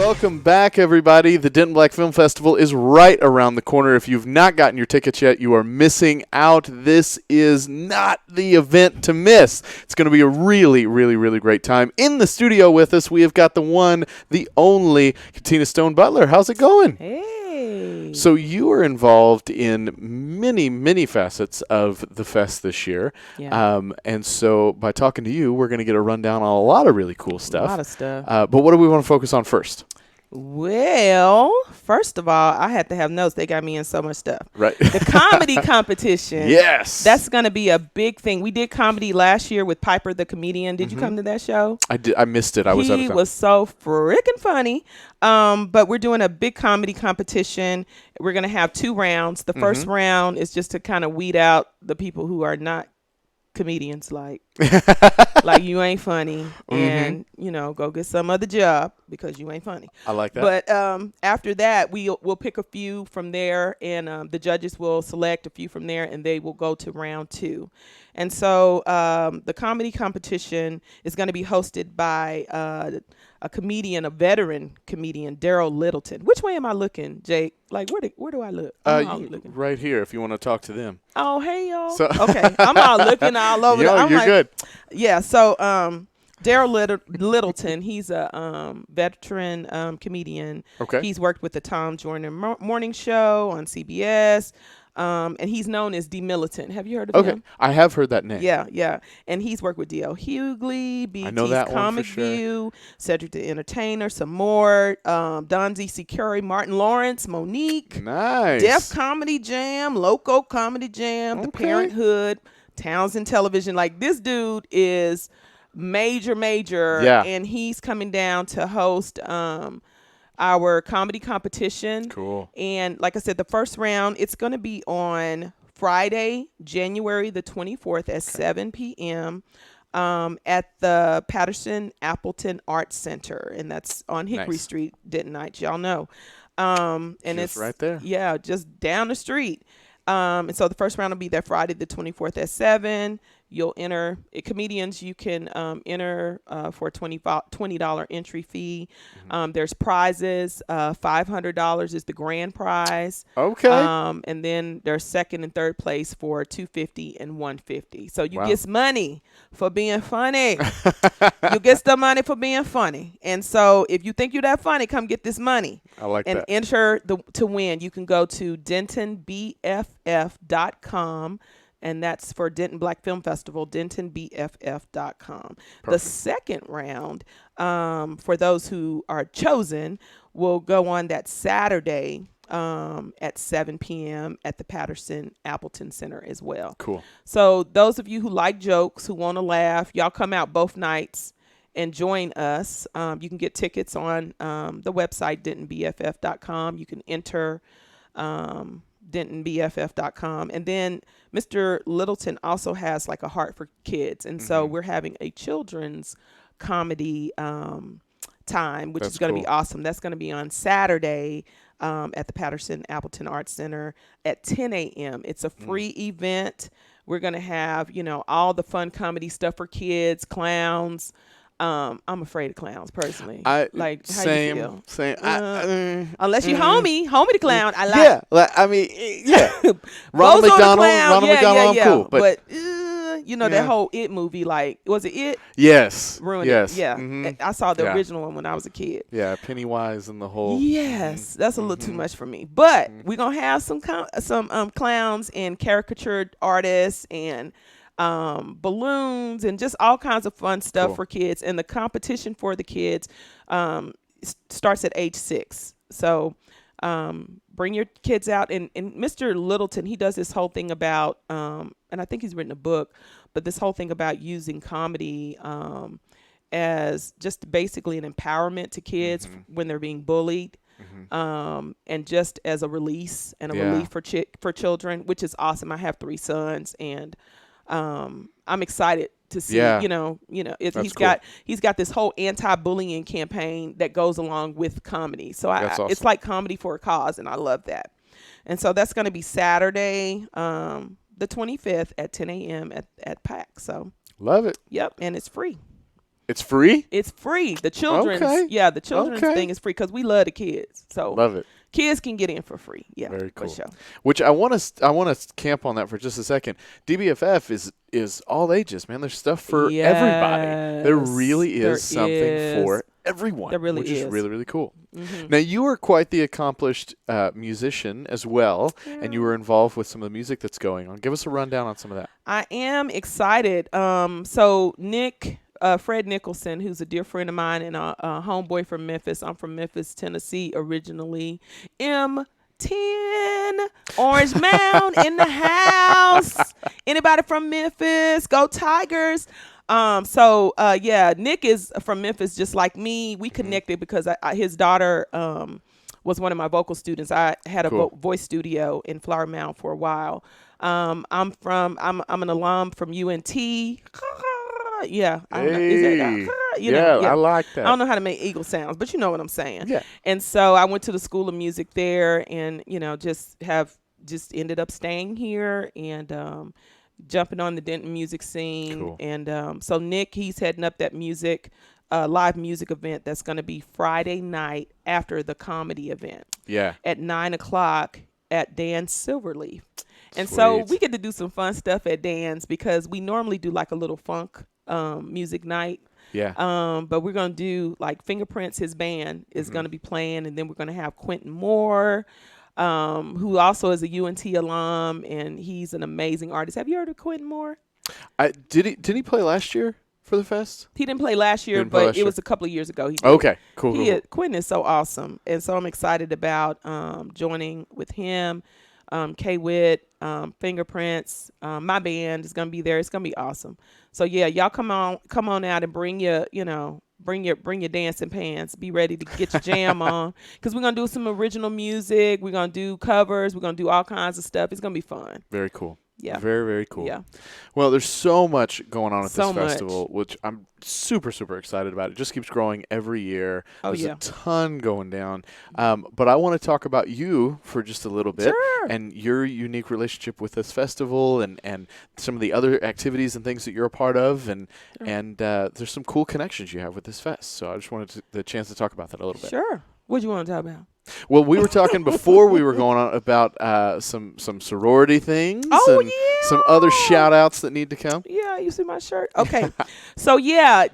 Welcome back, everybody. The Denton Black Film Festival is right around the corner. If you've not gotten your tickets yet, you are missing out. This is not the event to miss. It's going to be a really, really, really great time. In the studio with us, we have got the one, the only, Katina Stone-Butler. How's it going? Hey. So you are involved in many, many facets of the fest this year. Yeah. And so by talking to you, we're going to get a rundown on a lot of really cool stuff. A lot of stuff. But what do we want to focus on first? Well, first of all, I had to have notes. They got me in so much stuff. Right. The comedy competition. Yes. That's going to be a big thing. We did comedy last year with Piper the comedian. Did you come to that show? I did. I missed it. I was out of He town. was so freaking funny. But we're doing a big comedy competition. We're going to have 2 rounds. The first round is just to kind of weed out the people who are not comedians, like you ain't funny, and go get some other job because you ain't funny. I like that. But after that, we'll pick a few from there, and the judges will select a few from there, and they will go to round 2. And so the comedy competition is going to be hosted by a comedian, a veteran comedian, Daryl Littleton. Which way am I looking, Jake? Like, where do I look? I'm all looking. Right here, if you want to talk to them. Oh, hey, y'all. Okay, I'm all looking all over. You're like, good. Yeah, so Daryl Littleton, he's a veteran comedian. Okay. He's worked with the Tom Joyner Morning Show on CBS. And he's known as D. Militant. Have you heard of him? Okay, I have heard that name. Yeah. And he's worked with D.L. Hughley, BET's Comic View, Cedric the Entertainer, some more, Don Z.C. Curry, Martin Lawrence, Monique. Nice. Def Comedy Jam, Loco Comedy Jam, The Parenthood, Townsend Television. Like, this dude is major. Yeah. And he's coming down to host our comedy competition. Cool. And like I said, the first round, it's going to be on Friday, January the 24th at 7 p.m. At the Patterson Appleton Arts Center. And that's on Hickory Street, Denton Heights, y'all know. And it's right there. Yeah, just down the street. And so the first round will be that Friday the 24th at 7. You'll enter, comedians, you can enter for a $20 entry fee. There's prizes. $500 is the grand prize. Okay. And then there's second and third place for $250 and $150. So you get money for being funny. You get some money for being funny. And so if you think you're that funny, come get this money. I like that. And enter to win. You can go to DentonBFF.com. And that's for Denton Black Film Festival, DentonBFF.com. The second round, for those who are chosen, will go on that Saturday at 7 p.m. at the Patterson Appleton Center as well. Cool. So those of you who like jokes, who want to laugh, y'all come out both nights and join us. You can get tickets on the website, DentonBFF.com. You can enter DentonBFF.com. And then Mr. Littleton also has like a heart for kids. And so we're having a children's comedy time, which is going to be awesome. That's going to be on Saturday at the Patterson Appleton Arts Center at 10 a.m. It's a free event. We're going to have, all the fun comedy stuff for kids, clowns. I'm afraid of clowns personally. How you feel? Same. Unless you homie the clown. I like. Yeah, Ronald McDonald. I'm cool. But that whole It movie, like, was it It? Yes. Ruined yes. it. Yeah. I saw the Yeah. original one when I was a kid. Yeah, Pennywise and the whole. Yes, that's a little too much for me. But we're gonna have some clowns and caricatured artists and balloons and just all kinds of fun stuff for kids. And the competition for the kids starts at age 6. So bring your kids out. And Mr. Littleton, he does this whole thing about, and I think he's written a book, but this whole thing about using comedy as just basically an empowerment to kids when they're being bullied. And just as a release and a relief for children, which is awesome. I have 3 sons, and I'm excited to see, he's got this whole anti-bullying campaign that goes along with comedy. So awesome. It's like comedy for a cause, and I love that. And so that's going to be Saturday, the 25th at 10 a.m. at PAC. So love it. Yep, and it's free. It's free? It's free. The children's, Okay. the children's thing is free because we love the kids. So Love it. kids can get in for free. Yeah, Very cool. For sure. Which I want to camp on that for just a second. DBFF is all ages, man. There's stuff for everybody. There really is something for everyone. There really which is really, really cool. Mm-hmm. Now, you are quite the accomplished musician as well, and you were involved with some of the music that's going on. Give us a rundown on some of that. I am excited. So Fred Nicholson, who's a dear friend of mine and a homeboy from Memphis. I'm from Memphis, Tennessee originally. M10 Orange Mound in the house. Anybody from Memphis? Go Tigers. Nick is from Memphis just like me. We connected because his daughter was one of my vocal students. I had a voice studio in Flower Mound for a while. I'm an alum from UNT. Yeah. I don't know. Is that, I like that. I don't know how to make eagle sounds, but you know what I'm saying. Yeah. And so I went to the School of Music there and, just ended up staying here and jumping on the Denton music scene. Cool. And so Nick, he's heading up that live music event that's going to be Friday night after the comedy event. Yeah. At 9:00 at Dan's Silverleaf. And so we get to do some fun stuff at Dan's because we normally do like a little funk music night. Yeah. But we're going to do like Fingerprints, his band is going to be playing. And then we're going to have Quentin Moore, who also is a UNT alum. And he's an amazing artist. Have you heard of Quentin Moore? Did he play last year for the fest? He didn't play last year, but it was a couple of years ago. He did. Okay, cool. Quentin is so awesome. And so I'm excited about joining with him. K-Wit, Fingerprints, my band is gonna be there. It's gonna be awesome. So yeah, y'all come on out and bring your dancing pants. Be ready to get your jam on because we're gonna do some original music. We're gonna do covers. We're gonna do all kinds of stuff. It's gonna be fun. Very cool. Yeah. Very, very cool. Yeah. Well, there's so much going on at this festival, which I'm super, super excited about. It just keeps growing every year. There's a ton going down. But I want to talk about you for just a little bit and your unique relationship with this festival and some of the other activities and things that you're a part of. And there's some cool connections you have with this fest. So I just wanted the chance to talk about that a little bit. Sure. What do you want to talk about? Well, we were talking before we were going on about some sorority things and some other shout-outs that need to come. Yeah, you see my shirt? Okay. So,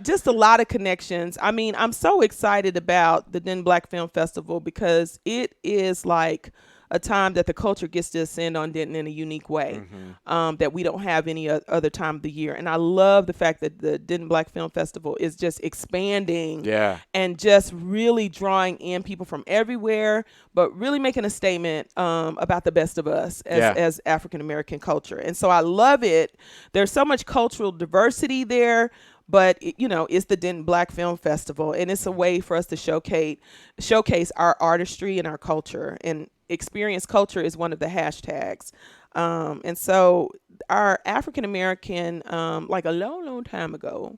just a lot of connections. I mean, I'm so excited about the Denton Black Film Festival because it is like a time that the culture gets to ascend on Denton in a unique way that we don't have any other time of the year. And I love the fact that the Denton Black Film Festival is just expanding and just really drawing in people from everywhere, but really making a statement about the best of us as African-American culture. And so I love it. There's so much cultural diversity there. But, it's the Denton Black Film Festival, and it's a way for us to showcase our artistry and our culture. And experience culture is one of the hashtags. And so our African-American, like a long, long time ago,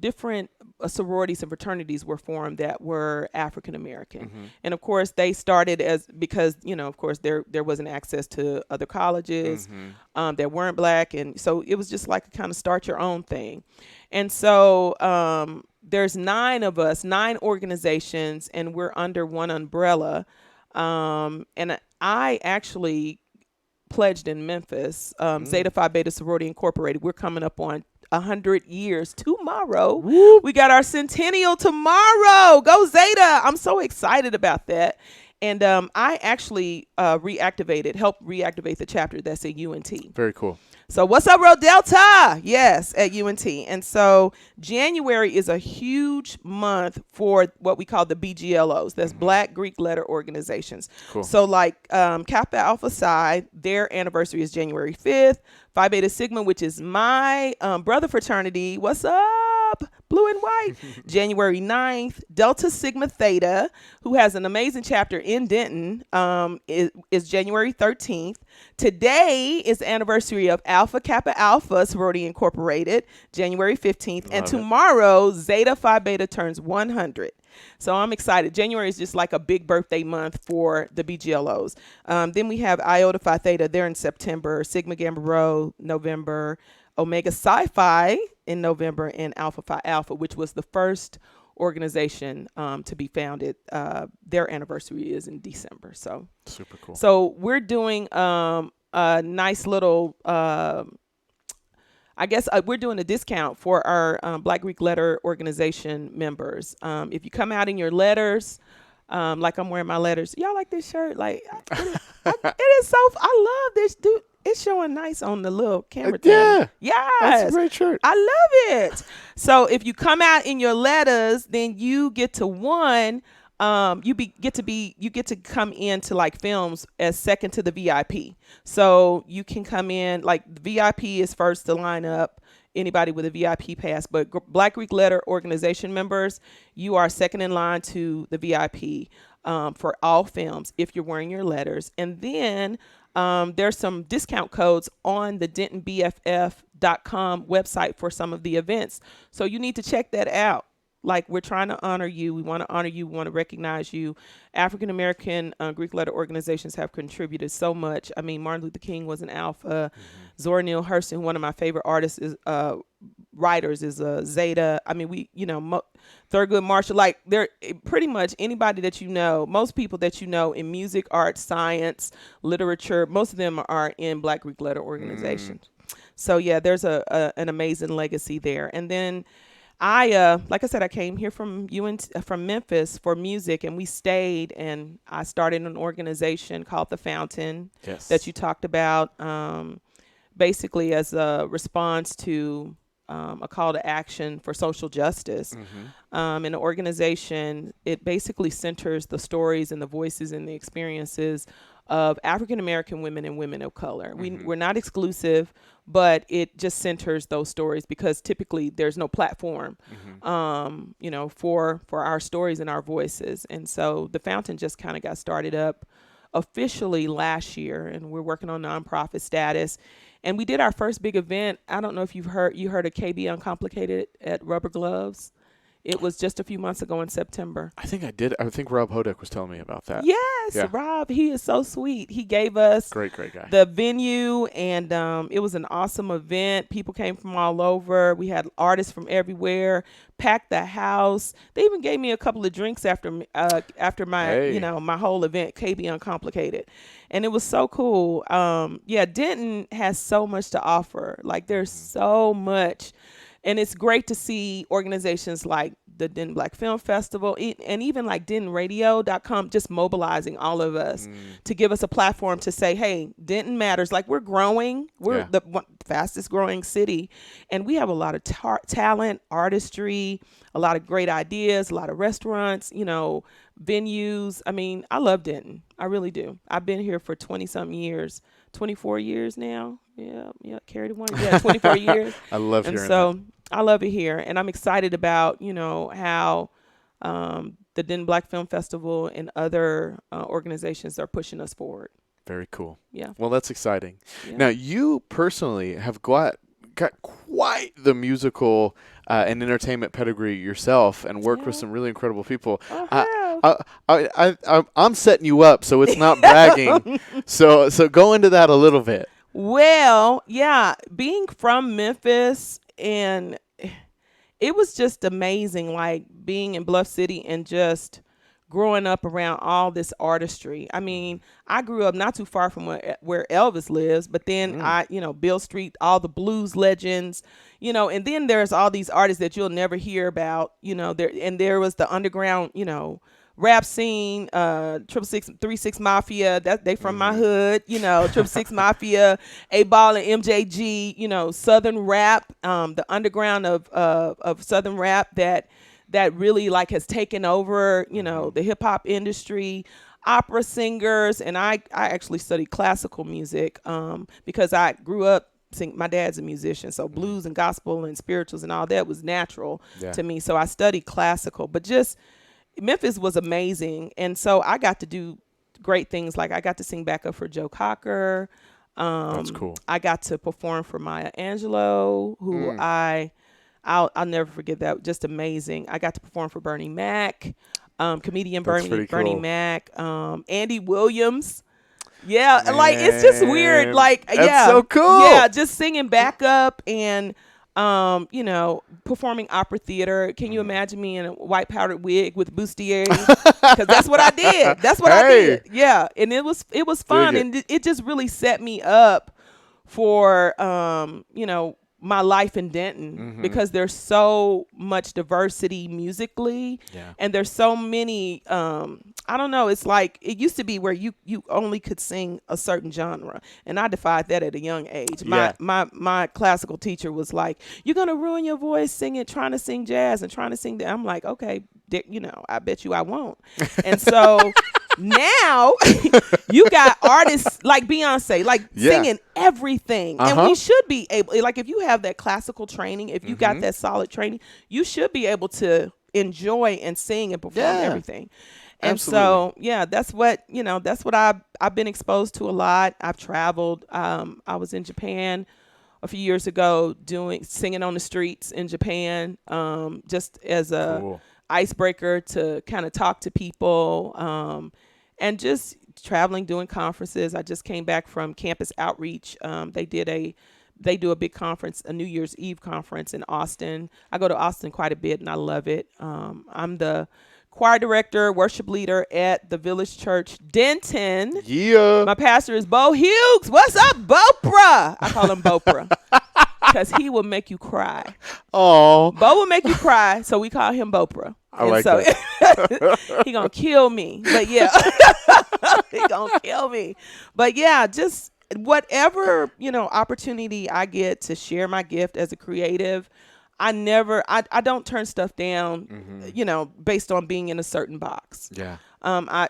different sororities and fraternities were formed that were African-American. And of course they started because, of course there wasn't access to other colleges that weren't Black. And so it was just like a kind of start your own thing. And so, there's 9 of us, 9 organizations, and we're under one umbrella. And I actually pledged in Memphis, Zeta Phi Beta Sorority Incorporated. We're coming up on 100 years tomorrow. Woo. We got our centennial tomorrow. Go Zeta. I'm so excited about that. And I actually helped reactivate the chapter that's at UNT. Very cool. So what's up, Rho Delta? Yes, at UNT. And so January is a huge month for what we call the BGLOs. That's Black Greek Letter Organizations. Cool. So like Kappa Alpha Psi, their anniversary is January 5th. Phi Beta Sigma, which is my brother fraternity. What's up? Blue and white. January 9th. Delta Sigma Theta, who has an amazing chapter in Denton, is January 13th. Today is the anniversary of Alpha Kappa Alpha Sorority Incorporated, January 15th. And tomorrow, Zeta Phi Beta turns 100. So I'm excited. January is just like a big birthday month for the BGLOs. Then we have Iota Phi Theta. They're in September. Sigma Gamma Rho, November. Omega Psi Phi in November, and Alpha Phi Alpha, which was the first organization to be founded. Their anniversary is in December. So super cool. So we're doing a nice little. I guess we're doing a discount for our Black Greek Letter Organization members. If you come out in your letters, like I'm wearing my letters. Y'all like this shirt? Like it is so. I love this, dude. It's showing nice on the little camera thing. Yeah. Yes. That's a great shirt. I love it. So if you come out in your letters, then you get to you get to come into like films as second to the VIP. So you can come in, like the VIP is first to line up, anybody with a VIP pass, but Black Greek Letter Organization members, you are second in line to the VIP for all films if you're wearing your letters. And then there's some discount codes on the DentonBFF.com website for some of the events. So you need to check that out. Like, we're trying to honor you. We want to honor you. We want to recognize you. African-American Greek letter organizations have contributed so much. I mean, Martin Luther King was an alpha. Zora Neale Hurston, one of my favorite artists, writers, is Zeta. I mean, Thurgood Marshall. Like, they're pretty much anybody that you know, most people that you know in music, art, science, literature, most of them are in Black Greek letter organizations. So, yeah, there's an amazing legacy there. And then like I said, I came here from Memphis for music, and we stayed, and I started an organization called The Fountain that you talked about, basically as a response to a call to action for social justice. And the organization, it basically centers the stories and the voices and the experiences of African-American women and women of color. We're not exclusive, but it just centers those stories because typically there's no platform, for our stories and our voices. And so the Fountain just kind of got started up officially last year, and we're working on nonprofit status. And we did our first big event. I don't know if you heard of KB Uncomplicated at Rubber Gloves. It was just a few months ago in September. I think I did. I think Rob Hodak was telling me about that. Yes, yeah. Rob, he is so sweet. He gave us great guy. The venue, and it was an awesome event. People came from all over. We had artists from everywhere, packed the house. They even gave me a couple of drinks after my my whole event, KB Uncomplicated. And it was so cool. Denton has so much to offer. Like, there's so much. And it's great to see organizations like the Denton Black Film Festival and even like DentonRadio.com just mobilizing all of us to give us a platform to say, hey, Denton matters. Like, we're growing. We're the fastest growing city. And we have a lot of talent, artistry, a lot of great ideas, a lot of restaurants, venues. I mean, I love Denton. I really do. I've been here for 20-something years. 24 years now. Yeah, carried one. Yeah, 24 years. I love hearing that. I love it here, and I'm excited about, how the Denton Black Film Festival and other organizations are pushing us forward. Very cool. Yeah. Well, that's exciting. Yeah. Now, you personally have got quite the musical and entertainment pedigree yourself, and worked with some really incredible people. I'm setting you up, so it's not bragging. So go into that a little bit. Well, yeah, being from Memphis, and it was just amazing, like being in Bluff City and just growing up around all this artistry. I mean, I grew up not too far from where Elvis lives, but then Bill Street, all the blues legends, and then there's all these artists that you'll never hear about, there was the underground, rap scene, 666 Mafia, that they from my hood, 666 Mafia, A-Ball and MJG, Southern rap, the underground of Southern rap that really like has taken over, the hip hop industry, opera singers. And I actually studied classical music because I grew up my dad's a musician, so blues and gospel and spirituals and all that was natural to me. So I studied classical, but just Memphis was amazing. And so I got to do great things. Like, I got to sing backup for Joe Cocker. That's cool. I got to perform for Maya Angelou, who I'll never forget that. Just amazing. I got to perform for Bernie Mac, comedian Bernie Mac, Andy Williams. Yeah, man. Like, it's just weird. Like, that's so cool. Yeah, just singing backup, and You know, performing opera theater. Can you imagine me in a white powdered wig with bustier? Because that's what I did. That's what I did. Yeah, and it was fun, and it just really set me up for you know, my life in Denton, because there's so much diversity musically, and there's so many I don't know, it's like it used to be where you only could sing a certain genre, and I defied that at a young age. My classical teacher was like, you're gonna ruin your voice trying to sing jazz and trying to sing that. I'm like, okay, you know, I bet you I won't. And so now you got artists like Beyonce, like singing everything. And we should be able, like, if you have that classical training, if you got that solid training, you should be able to enjoy and sing and perform everything. And so, that's what, you know, that's what I've been exposed to a lot. I've traveled. I was in Japan a few years ago singing on the streets in Japan, just as a icebreaker to kind of talk to people, and just traveling, doing conferences. I just came back from Campus Outreach. They do a big conference, a New Year's Eve conference in Austin. I go to Austin quite a bit, and I love it. I'm the choir director, worship leader at the Village Church Denton. Yeah. My pastor is Bo Hughes. What's up, Bopra? I call him Bopra because he will make you cry. Oh. Bo will make you cry, so we call him Bopra. I like that. He gonna kill me, but yeah, he gonna kill me. But yeah, just whatever, you know, opportunity I get to share my gift as a creative. I don't turn stuff down, you know, based on being in a certain box. Yeah.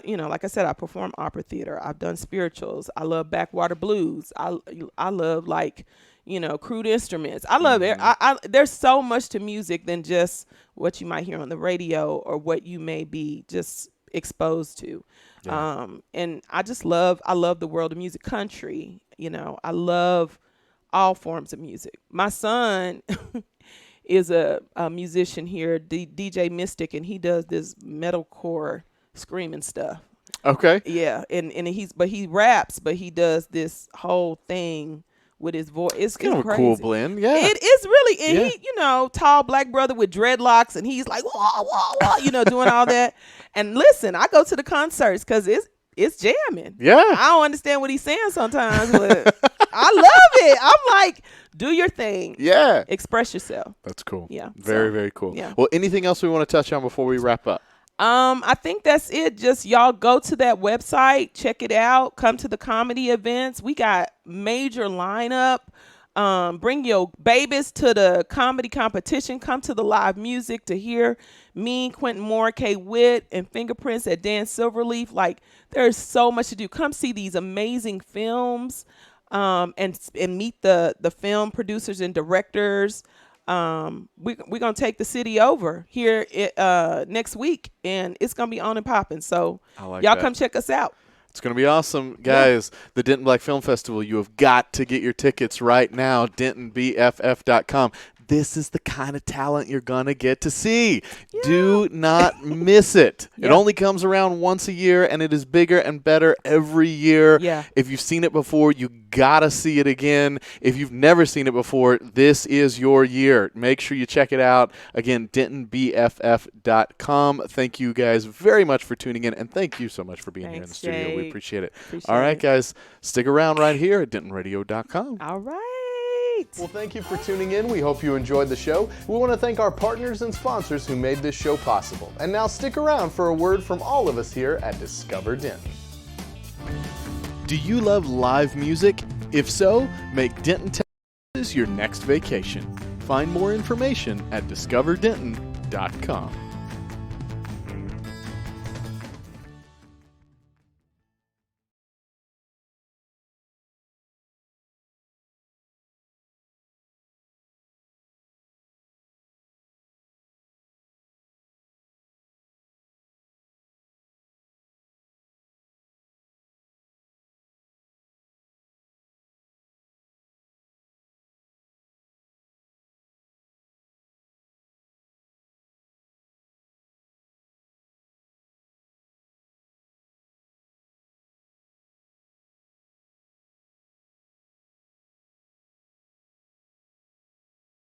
You know, like I said, I perform opera theater. I've done spirituals. I love backwater blues. I love, like, you know, crude instruments. I love it. There's so much to music than just what you might hear on the radio or what you may be just exposed to. Yeah. And I love the world of music. Country, you know, I love all forms of music. My son is a musician here, DJ Mystic, and he does this metalcore screaming stuff. Okay. Yeah, and he raps, but he does this whole thing with his voice. It's kind of crazy. A cool blend. Yeah. It is really, and he, you know, tall black brother with dreadlocks, and he's like, wah, wah, wah, you know, doing all that. And listen, I go to the concerts because it's jamming. Yeah. I don't understand what he's saying sometimes, but I love it. I'm like, do your thing. Yeah. Express yourself. That's cool. Yeah. Very, very cool. Yeah. Well, anything else we want to touch on before we wrap up? I think that's it. Just y'all go to that website, check it out, come to the comedy events. We got major lineup. Bring your babies to the comedy competition. Come to the live music to hear me, Quentin Moore, K. Witt, and Fingerprints at Dan Silverleaf. Like, there's so much to do. Come see these amazing films, and meet the film producers and directors. We're gonna take the city over here next week, and it's gonna be on and popping. So y'all come check us out. It's going to be awesome. Guys, the Denton Black Film Festival, you have got to get your tickets right now, DentonBFF.com. This is the kind of talent you're going to get to see. Yeah. Do not miss it. Yeah. It only comes around once a year, and it is bigger and better every year. Yeah. If you've seen it before, you got to see it again. If you've never seen it before, this is your year. Make sure you check it out. Again, DentonBFF.com. Thank you guys very much for tuning in, and thank you so much for being here in the studio. Jake. We appreciate it. All right, guys, stick around right here at DentonRadio.com. All right. Well, thank you for tuning in. We hope you enjoyed the show. We want to thank our partners and sponsors who made this show possible. And now stick around for a word from all of us here at Discover Denton. Do you love live music? If so, make Denton, Texas your next vacation. Find more information at discoverdenton.com.